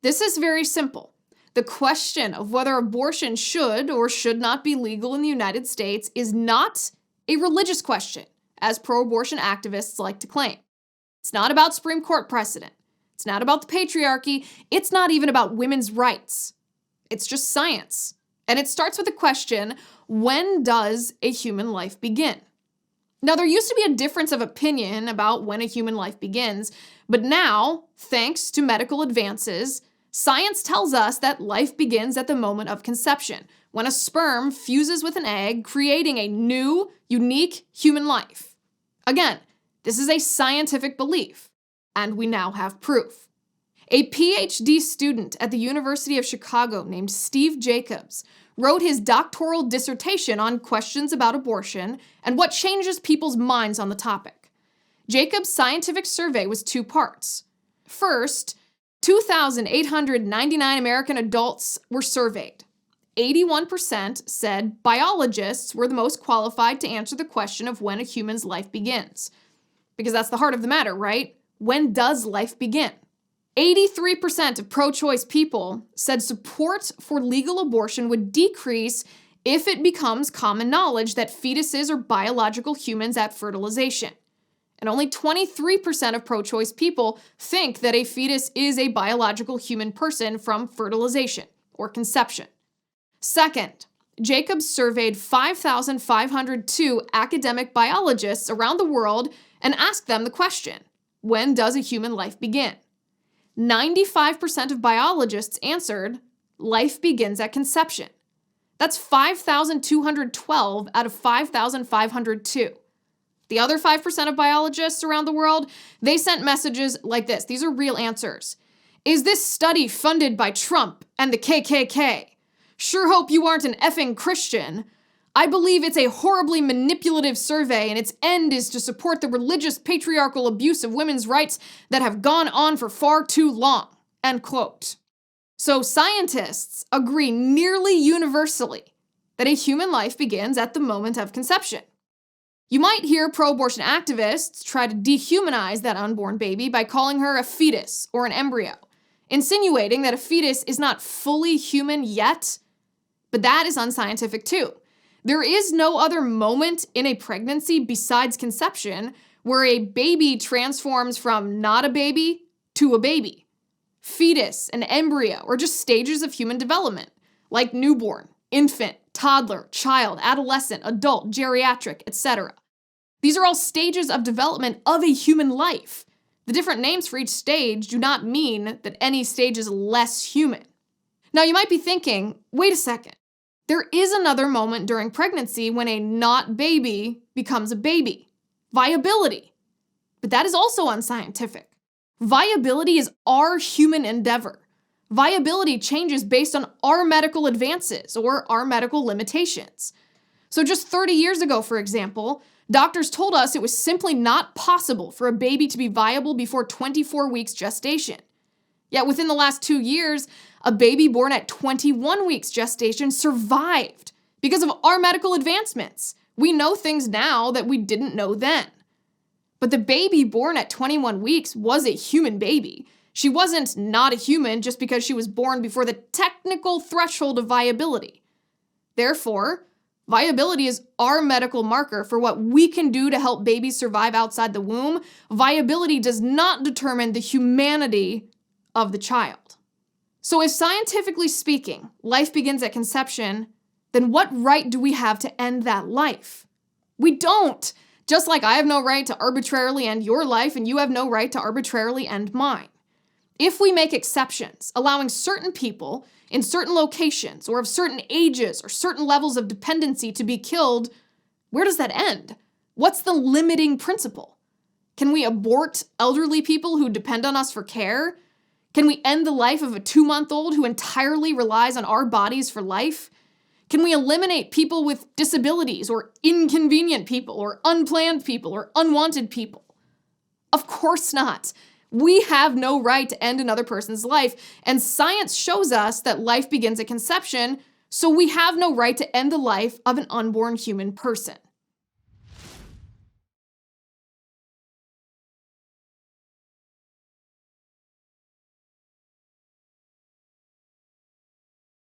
This is very simple. The question of whether abortion should or should not be legal in the United States is not a religious question, as pro-abortion activists like to claim. It's not about Supreme Court precedent. It's not about the patriarchy. It's not even about women's rights. It's just science. And it starts with the question, when does a human life begin? Now, there used to be a difference of opinion about when a human life begins, but now, thanks to medical advances, science tells us that life begins at the moment of conception, when a sperm fuses with an egg, creating a new, unique human life. Again, this is a scientific belief, and we now have proof. A PhD student at the University of Chicago named Steve Jacobs wrote his doctoral dissertation on questions about abortion and what changes people's minds on the topic. Jacobs' scientific survey was 2 parts. First, 2,899 American adults were surveyed. 81% said biologists were the most qualified to answer the question of when a human's life begins. Because that's the heart of the matter, right? When does life begin? 83% of pro-choice people said support for legal abortion would decrease if it becomes common knowledge that fetuses are biological humans at fertilization. And only 23% of pro-choice people think that a fetus is a biological human person from fertilization or conception. Second, Jacobs surveyed 5,502 academic biologists around the world and asked them the question, when does a human life begin? 95% of biologists answered, life begins at conception. That's 5,212 out of 5,502. The other 5% of biologists around the world, they sent messages like this. These are real answers. Is this study funded by Trump and the KKK? Sure hope you aren't an effing Christian. I believe it's a horribly manipulative survey and its end is to support the religious patriarchal abuse of women's rights that have gone on for far too long. End quote. So scientists agree nearly universally that a human life begins at the moment of conception. You might hear pro-abortion activists try to dehumanize that unborn baby by calling her a fetus or an embryo, insinuating that a fetus is not fully human yet, but that is unscientific too. There is no other moment in a pregnancy besides conception where a baby transforms from not a baby to a baby. Fetus, an embryo, or just stages of human development, like newborn, infant, toddler, child, adolescent, adult, geriatric, etc. These are all stages of development of a human life. The different names for each stage do not mean that any stage is less human. Now you might be thinking, wait a second. There is another moment during pregnancy when a not baby becomes a baby. Viability. But that is also unscientific. Viability is our human endeavor. Viability changes based on our medical advances or our medical limitations. So just 30 years ago, for example, doctors told us it was simply not possible for a baby to be viable before 24 weeks gestation. Yet within the last 2 years, a baby born at 21 weeks gestation survived because of our medical advancements. We know things now that we didn't know then. But the baby born at 21 weeks was a human baby. She wasn't not a human just because she was born before the technical threshold of viability. Therefore, viability is our medical marker for what we can do to help babies survive outside the womb. Viability does not determine the humanity of the child. So if scientifically speaking, life begins at conception, then what right do we have to end that life? We don't. Just like I have no right to arbitrarily end your life and you have no right to arbitrarily end mine. If we make exceptions, allowing certain people in certain locations or of certain ages or certain levels of dependency to be killed, where does that end? What's the limiting principle? Can we abort elderly people who depend on us for care? Can we end the life of a 2-month-old who entirely relies on our bodies for life? Can we eliminate people with disabilities or inconvenient people or unplanned people or unwanted people? Of course not. We have no right to end another person's life, and science shows us that life begins at conception, so we have no right to end the life of an unborn human person.